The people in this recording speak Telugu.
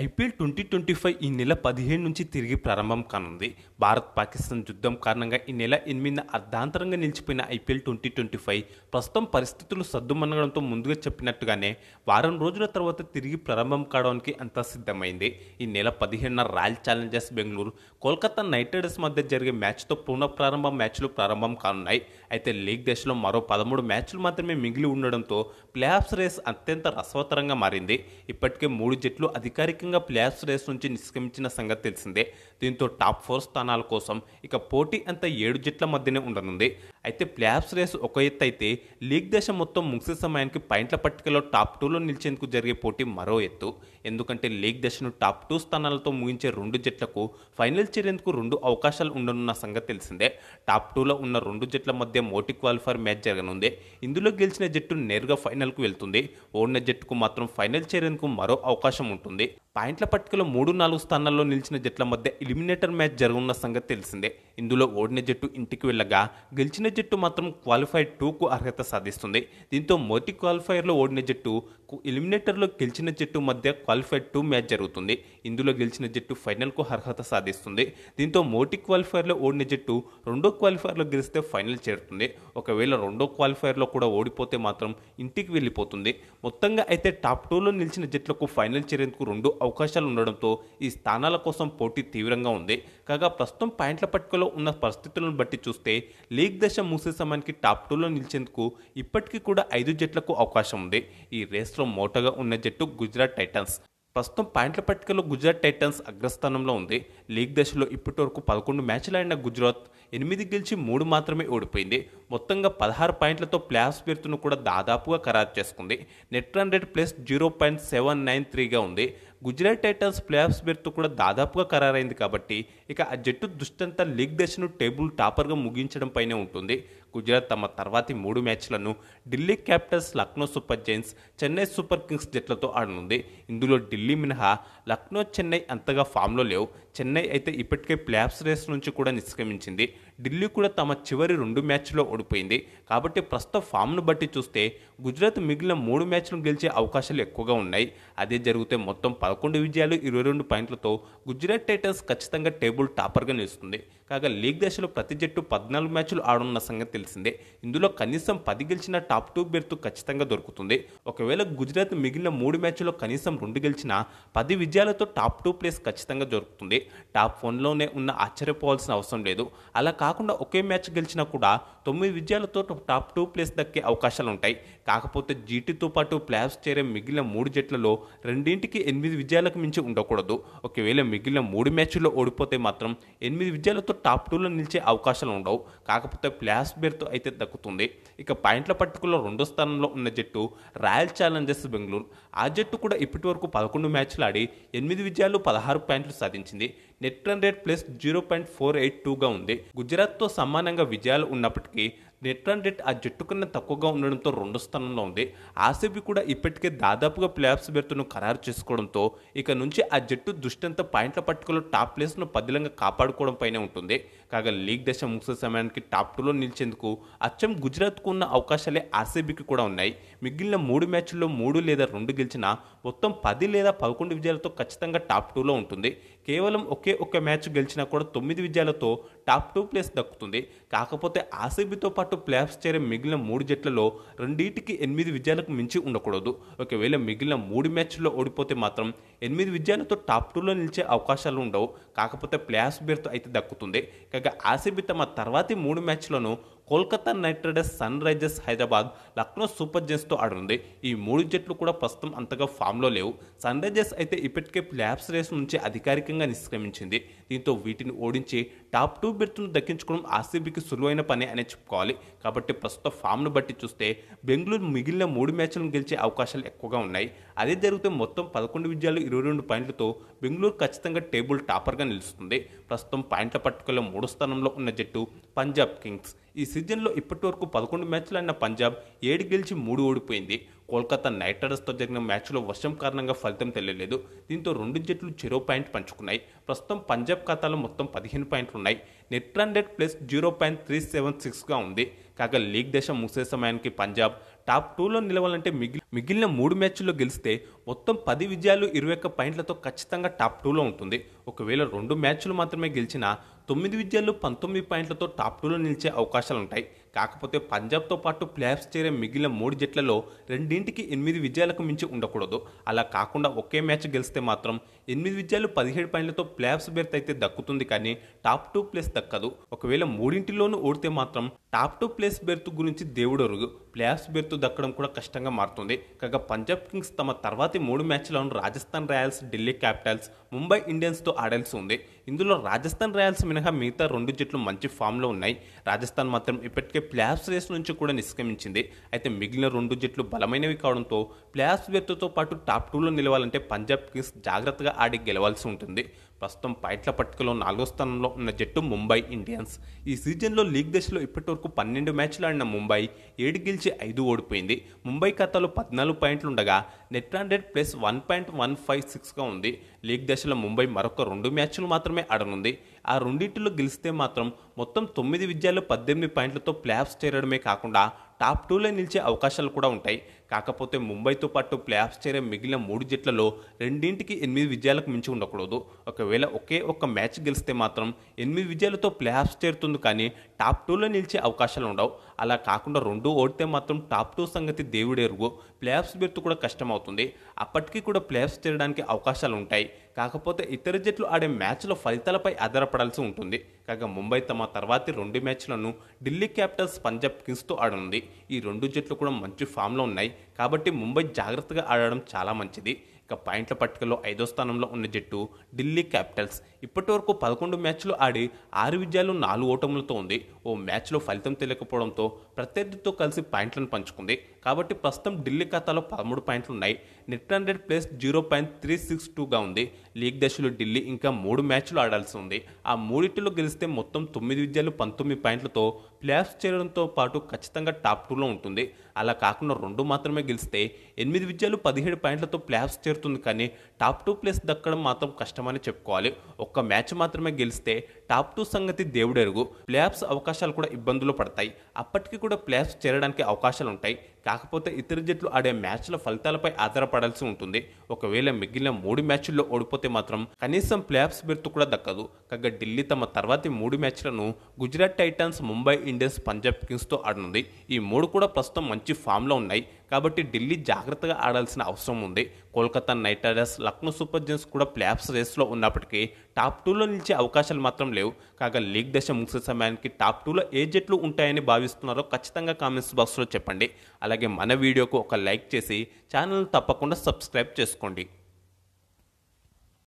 ఐపీఎల్ 2025 ఈ నెల 15 నుంచి తిరిగి ప్రారంభం కానుంది. భారత్-పాకిస్తాన్ యుద్ధం కారణంగా ఈ నెల 8న అర్ధాంతరంగా నిలిచిపోయిన ఐపీఎల్ 2025 ప్రస్తుతం పరిస్థితులు సద్దుమణగడంతో ముందుగా చెప్పినట్టుగానే వారం రోజుల తర్వాత తిరిగి ప్రారంభం కావడానికి అంతా సిద్ధమైంది. ఈ నెల 15న Royal Challengers Bengaluru, Kolkata Knight Riders మధ్య జరిగే మ్యాచ్తో పునఃప్రారంభ మ్యాచ్లు ప్రారంభం కానున్నాయి. అయితే లీగ్ దశలో మరో 13 మ్యాచ్లు మాత్రమే మిగిలి ఉండడంతో ప్లేఆఫ్స్ రేస్ అత్యంత రసవత్తరంగా మారింది. ఇప్పటికే 3 జట్లు అధికారికంగా ప్లేఆఫ్స్ రేస్ నుంచి నిష్క్రమించిన సంగతి తెలిసిందే. దీంతో టాప్ 4 స్థానాల కోసం ఇక పోటీ అంతా 7 జట్ల మధ్యనే ఉండనుంది. అయితే ప్లేఆఫ్స్ రేస్ ఒక ఎత్తు అయితే లీగ్ దశ మొత్తం ముగిసే సమయానికి పాయింట్ల పట్టికలో టాప్ 2లో నిలిచేందుకు జరిగే పోటీ మరో ఎత్తు. ఎందుకంటే లీగ్ దశను టాప్ 2 స్థానాలతో ముగించే 2 జట్లకు ఫైనల్ చేరేందుకు 2 అవకాశాలు ఉండనున్న సంగతి తెలిసిందే. టాప్ 2లో ఉన్న 2 జట్ల మధ్య మోటీ క్వాలిఫైర్ మ్యాచ్ జరగనుంది. ఇందులో గెలిచిన జట్టు నేరుగా ఫైనల్కు వెళ్తుంది. ఓడిన జట్టుకు మాత్రం ఫైనల్ చేరేందుకు మరో అవకాశం ఉంటుంది. పాయింట్ల పట్టికలో 3-4 స్థానాల్లో నిలిచిన జట్ల మధ్య ఎలిమినేటర్ మ్యాచ్ జరగనున్న సంగతి తెలిసిందే. ఇందులో ఓడిన జట్టు ఇంటికి వెళ్ళగా గెలిచిన జట్టు మాత్రం క్వాలిఫైర్ 2కు అర్హత సాధిస్తుంది. దీంతో మొదటి క్వాలిఫైర్లో ఓడిన జట్టు ఎలిమినేటర్లో గెలిచిన జట్టు మధ్య క్వాలిఫైర్ 2 మ్యాచ్ జరుగుతుంది. ఇందులో గెలిచిన జట్టు ఫైనల్కు అర్హత సాధిస్తుంది. దీంతో మొదటి క్వాలిఫైర్లో ఓడిన జట్టు రెండో క్వాలిఫైర్లో గెలిస్తే ఫైనల్ చేరుతుంది. ఒకవేళ రెండో క్వాలిఫైర్లో కూడా ఓడిపోతే మాత్రం ఇంటికి వెళ్ళిపోతుంది. మొత్తంగా అయితే టాప్ 2లో నిలిచిన జట్లకు ఫైనల్ చేరేందుకు 2 అవకాశాలు ఉండడంతో ఈ స్థానాల కోసం పోటీ తీవ్రంగా ఉంది. కాగా ప్రస్తుతం పాయింట్ల పట్టికలో ఉన్న పరిస్థితులను బట్టి చూస్తే లీగ్ దశ ముగిసే సమయానికి టాప్ 2లో నిలిచేందుకు ఇప్పటికీ కూడా 5 జట్లకు అవకాశం ఉంది. ఈ రేస్లో మోటగా ఉన్న జట్టు గుజరాత్ టైటన్స్. ప్రస్తుతం పాయింట్ల పట్టికలో గుజరాత్ టైటన్స్ అగ్రస్థానంలో ఉంది. లీగ్ దశలో ఇప్పటి వరకు 11 మ్యాచ్లు ఆడిన గుజరాత్ 8 గెలిచి 3 మాత్రమే ఓడిపోయింది. మొత్తంగా 16 పాయింట్లతో ప్లేఆఫ్స్ బెర్త్ను కూడా దాదాపుగా ఖరారు చేసుకుంది. నెట్ రన్ రేట్ ప్లస్ 0.793గా ఉంది. గుజరాత్ టైటన్స్ ప్లేఆఫ్స్ బెర్త్ కూడా దాదాపుగా ఖరారైంది కాబట్టి ఇక ఆ జట్టు దృష్టంతా లీగ్ దశను టేబుల్ టాపర్గా ముగించడం పైనే ఉంటుంది. గుజరాత్ తమ తర్వాతి 3 మ్యాచ్లను Delhi Capitals, Lucknow Super Giants, Chennai Super Kings జట్లతో ఆడనుంది. ఇందులో ఢిల్లీ మినహా లక్నో, చెన్నై అంతగా ఫామ్లో లేవు. చెన్నై అయితే ఇప్పటికే ప్లేఆఫ్స్ రేస్ నుంచి కూడా నిష్క్రమించింది. ఢిల్లీ కూడా తమ చివరి 2 మ్యాచ్లో ఓడిపోయింది. కాబట్టి ప్రస్తుత ఫామ్ను బట్టి చూస్తే గుజరాత్ మిగిలిన 3 మ్యాచ్లను గెలిచే అవకాశాలు ఎక్కువగా ఉన్నాయి. అదే జరిగితే మొత్తం 11 విజయాలు 22 పాయింట్లతో గుజరాత్ టైటన్స్ ఖచ్చితంగా టేబుల్ టాపర్గా నిలుస్తుంది. కాగా లీగ్ దశలో ప్రతి జట్టు 14 మ్యాచ్లు ఆడనున్న సంగతి తెలిసిందే. ఇందులో కనీసం 10 గెలిచిన టాప్ 2 బెర్త్ ఖచ్చితంగా దొరుకుతుంది. ఒకవేళ గుజరాత్ మిగిలిన 3 మ్యాచ్ల్లో కనీసం 2 గెలిచినా 10 విజయాలతో టాప్ 2 ప్లేస్ ఖచ్చితంగా దొరుకుతుంది. టాప్ 1లోనే ఉన్న ఆశ్చర్యపోవాల్సిన అవసరం లేదు. అలా కాకుండా ఒకే మ్యాచ్ గెలిచినా కూడా 9 విజయాలతో టాప్ 2 ప్లేస్ దక్కే అవకాశాలు ఉంటాయి. కాకపోతే జీటీతో పాటు ప్లేఆఫ్స్ చేరే మిగిలిన 3 జట్లలో రెండింటికి 8 విజయాలకు మించి ఉండకూడదు. ఒకవేళ మిగిలిన 3 మ్యాచ్ల్లో ఓడిపోతే మాత్రం 8 విజయాలతో టాప్ 2లో నిలిచే అవకాశాలు ఉండవు. కాకపోతే ప్లేఆఫ్స్ బెర్త్ అయితే దక్కుతుంది. ఇక పాయింట్ల పట్టికలో 2వ స్థానంలో ఉన్న జట్టు రాయల్ ఛాలెంజర్స్ బెంగళూరు. ఆ జట్టు కూడా ఇప్పటి వరకు 11 మ్యాచ్లు ఆడి 8 విజయాలు 16 పాయింట్లు సాధించింది. నెట్ రన్ రేట్ ప్లస్ 0.482గా ఉంది. గుజరాత్తో సమానంగా విజయాలు ఉన్నప్పటికీ నెట్ రన్ రేట్ ఆ జట్టు కన్నా తక్కువగా ఉండడంతో 2వ స్థానంలో ఉంది. ఆర్సీబీ కూడా ఇప్పటికే దాదాపుగా ప్లేఆఫ్స్ బెర్త్ను ఖరారు చేసుకోవడంతో ఇక నుంచి ఆ జట్టు దృష్టంతా పాయింట్ల పట్టికలో టాప్ ప్లేస్ను పదిలంగా కాపాడుకోవడం పైనే ఉంటుంది. కాగా లీగ్ దశ ముగిసే సమయానికి టాప్ 2లో నిలిచేందుకు అచ్చం గుజరాత్కు ఉన్న అవకాశాలే ఆర్సీబీకి కూడా ఉన్నాయి. మిగిలిన 3 మ్యాచ్ల్లో 3 లేదా 2 గెలిచినా మొత్తం 10 లేదా 11 విజయాలతో ఖచ్చితంగా టాప్ 2లో ఉంటుంది. కేవలం ఒక్క మ్యాచ్ గెలిచినా కూడా 9 విజయాలతో టాప్ 2 ప్లేస్ దక్కుతుంది. కాకపోతే ఆర్సీబీతో పాటు ప్లేఆఫ్స్ చేరే మిగిలిన 3 జట్లలో రెండింటికి 8 విజయాలకు మించి ఉండకూడదు. ఒకవేళ మిగిలిన 3 మ్యాచ్ల్లో ఓడిపోతే మాత్రం 8 విజయాలతో టాప్ 2లో నిలిచే అవకాశాలు ఉండవు. కాకపోతే ప్లేఆఫ్స్ బెర్త్ అయితే దక్కుతుంది. కాగా ఆర్సీబీ తమ తర్వాతి 3 మ్యాచ్లను Kolkata Knight Riders, Sunrisers Hyderabad, Lucknow Super జైంట్స్తో ఆడనుంది. ఈ 3 జట్లు కూడా ప్రస్తుతం అంతగా ఫామ్లో లేవు. సన్ రైజర్స్ అయితే ఇప్పటికే ప్లేఆఫ్స్ రేస్ నుంచి అధికారికంగా నిష్క్రమించింది. దీంతో వీటిని ఓడించి టాప్ 2 బెర్త్ను దక్కించుకోవడం ఆర్సీబీకి సులువైన పని అనే చెప్పుకోవాలి. కాబట్టి ప్రస్తుత ఫామ్ను బట్టి చూస్తే బెంగళూరు మిగిలిన 3 మ్యాచ్లను గెలిచే అవకాశాలు ఎక్కువగా ఉన్నాయి. అదే జరిగితే మొత్తం 11 విజయాలు 22 పాయింట్లతో బెంగళూరు ఖచ్చితంగా టేబుల్ టాపర్గా నిలుస్తుంది. ప్రస్తుతం పాయింట్ల పట్టికలో 3వ స్థానంలో ఉన్న జట్టు పంజాబ్ కింగ్స్. ఈ సీజన్లో ఇప్పటి వరకు 11 మ్యాచ్లు ఆడిన పంజాబ్ 7 గెలిచి 3 ఓడిపోయింది. కోల్కతా నైట్ రైడర్స్తో జరిగిన మ్యాచ్లో వర్షం కారణంగా ఫలితం తెలియలేదు. దీంతో 2 జట్లు చెరో పాయింట్ పంచుకున్నాయి. ప్రస్తుతం పంజాబ్ ఖాతాలో మొత్తం 15 పాయింట్లు ఉన్నాయి. నెట్ రన్ రేట్ ప్లస్ 0.376గా ఉంది. కాగా లీగ్ దశ ముగిసే సమయానికి పంజాబ్ టాప్ 2లో నిలవాలంటే మిగిలిన 3 మ్యాచ్ల్లో గెలిస్తే మొత్తం 10 విజయాలు 21 పాయింట్లతో ఖచ్చితంగా టాప్ 2లో ఉంటుంది. ఒకవేళ 2 మ్యాచ్లు మాత్రమే గెలిచినా 9 విజయాలు 19 పాయింట్లతో టాప్ 2లో నిలిచే అవకాశాలుంటాయి. కాకపోతే పంజాబ్తో పాటు ప్లేఆఫ్స్ చేరే మిగిలిన 3 జట్లలో రెండింటికి 8 విజయాలకు మించి ఉండకూడదు. అలా కాకుండా ఒకే మ్యాచ్ గెలిస్తే మాత్రం 8 విజయాలు 17 పాయింట్లతో ప్లేఆఫ్స్ బెర్త్ అయితే దక్కుతుంది, కానీ టాప్ 2 ప్లేస్ దక్కదు. ఒకవేళ మూడింటిలోనూ ఓడితే మాత్రం టాప్ 2 ప్లేస్ బెర్త్ గురించి దేవుడెరుగు, ప్లేఆఫ్స్ బెర్త్ దక్కడం కూడా కష్టంగా మారుతుంది. కాగా పంజాబ్ కింగ్స్ తమ తర్వాతి 3 మ్యాచ్లను రాజస్థాన్ రాయల్స్, ఢిల్లీ క్యాపిటల్స్, ముంబై ఇండియన్స్తో ఆడాల్సి ఉంది. ఇందులో రాజస్థాన్ రాయల్స్ మినహా మిగతా 2 జట్లు మంచి ఫామ్లో ఉన్నాయి. రాజస్థాన్ మాత్రం ఇప్పటికే ప్లేఆఫ్స్ రేస్ నుంచి కూడా నిష్క్రమించింది. అయితే మిగిలిన 2 జట్లు బలమైనవి కావడంతో ప్లేఆఫ్స్ బెర్త్తో పాటు టాప్ 2లో నిలవాలంటే పంజాబ్ కింగ్స్ జాగ్రత్తగా ఆడి గెలవాల్సి ఉంటుంది. ప్రస్తుతం పాయింట్ల పట్టికలో 4వ స్థానంలో ఉన్న జట్టు ముంబై ఇండియన్స్. ఈ సీజన్లో లీగ్ దశలో ఇప్పటివరకు 12 మ్యాచ్లు ఆడిన ముంబై 7 గెలిచి 5 ఓడిపోయింది. ముంబై ఖాతాలో 14 పాయింట్లు ఉండగా నెట్ రన్ రేట్ ప్లస్ 1.156గా ఉంది. లీగ్ దశలో ముంబై మరొక 2 మ్యాచ్లు మాత్రమే ఆడనుంది. ఆ రెండింటిలో గెలిస్తే మాత్రం మొత్తం 9 విజయాలు 18 పాయింట్లతో ప్లేఆఫ్స్ చేరడమే కాకుండా టాప్ 2లో నిలిచే అవకాశాలు కూడా ఉంటాయి. కాకపోతే ముంబైతో పాటు ప్లేఆఫ్స్ చేరే మిగిలిన 3 జట్లలో రెండింటికి 8 విజయాలకు మించి ఉండకూడదు. ఒకవేళ ఒకే ఒక్క మ్యాచ్ గెలిస్తే మాత్రం 8 విజయాలతో ప్లేఆఫ్స్ చేరుతుంది, కానీ టాప్ 2లో నిలిచే అవకాశాలు ఉండవు. అలా కాకుండా 2 ఓడితే మాత్రం టాప్ 2 సంగతి దేవుడెరుగు, ప్లేఆఫ్స్ బెర్త్ కూడా కష్టమవుతుంది. అప్పటికీ కూడా ప్లేఆఫ్స్ చేరడానికి అవకాశాలు ఉంటాయి. కాకపోతే ఇతర జట్లు ఆడే మ్యాచ్ల ఫలితాలపై ఆధారపడాల్సి ఉంటుంది. కాగా ముంబై తమ తర్వాతి 2 మ్యాచ్లను ఢిల్లీ క్యాపిటల్స్, పంజాబ్ కింగ్స్తో ఆడనుంది. ఈ 2 జట్లు కూడా మంచి ఫామ్లో ఉన్నాయి కాబట్టి ముంబై జాగ్రత్తగా ఆడడం చాలా మంచిది. ఇక పాయింట్ల పట్టికలో 5వ స్థానంలో ఉన్న జట్టు ఢిల్లీ క్యాపిటల్స్. ఇప్పటివరకు 11 మ్యాచ్లు ఆడి 6 విజయాలు 4 ఓటములతో ఉంది. ఓ మ్యాచ్లో ఫలితం తెలియకపోవడంతో ప్రత్యర్థితో కలిసి పాయింట్లను పంచుకుంది. కాబట్టి ప్రస్తుతం ఢిల్లీ ఖాతాలో 13 పాయింట్లు ఉన్నాయి. నెట్ రన్ రేట్ ప్లస్ 0.362గా ఉంది. లీగ్ దశలో ఢిల్లీ ఇంకా 3 మ్యాచ్లు ఆడాల్సి ఉంది. ఆ మూడింటిలో గెలిస్తే మొత్తం 9 విజయాలు 19 పాయింట్లతో ప్లేఆఫ్స్ చేరడంతో పాటు ఖచ్చితంగా టాప్ 2లో ఉంటుంది. అలా కాకుండా 2 మాత్రమే గెలిస్తే 8 విజయాలు 17 పాయింట్లతో ప్లేఆఫ్స్ చేరుతుంది, కానీ టాప్ 2 ప్లేస్ దక్కడం మాత్రం కష్టమని చెప్పుకోవాలి. ఒక్క మ్యాచ్ మాత్రమే గెలిస్తే టాప్ 2 సంగతి దేవుడెరుగు, ప్లేఆఫ్స్ అవకాశాలు కూడా ఇబ్బందులు పడతాయి. అప్పటికి కూడా ప్లేఆఫ్స్ చేరడానికి అవకాశాలు ఉంటాయి. కాకపోతే ఇతర జట్లు ఆడే మ్యాచ్ల ఫలితాలపై ఆధారపడాల్సి ఉంటుంది. ఒకవేళ మిగిలిన 3 మ్యాచ్ల్లో ఓడిపోతే మాత్రం కనీసం ప్లేఆఫ్స్ బెర్త్ కూడా దక్కదు. కాగా ఢిల్లీ తమ తర్వాతి 3 మ్యాచ్లను గుజరాత్ టైటాన్స్, ముంబై ఇండియన్స్, పంజాబ్ కింగ్స్తో ఆడనుంది. ఈ 3 కూడా ప్రస్తుతం మంచి ఫామ్లో ఉన్నాయి కాబట్టి ఢిల్లీ జాగ్రత్తగా ఆడాల్సిన అవసరం ఉంది. Kolkata Knight riders, Lucknow Super Giants కూడా ప్లేఆఫ్స్ రేస్లో ఉన్నప్పటికీ టాప్ 2లో నిలిచే అవకాశాలు మాత్రం లేవు. కాగా లీగ్ దశ ముగిసే సమయానికి టాప్ 2లో ఏ జట్లు ఉంటాయని భావిస్తున్నారో ఖచ్చితంగా కామెంట్స్ బాక్స్లో చెప్పండి. అలాగే మన వీడియోకు ఒక లైక్ చేసి ఛానల్ని తప్పకుండా సబ్స్క్రైబ్ చేసుకోండి.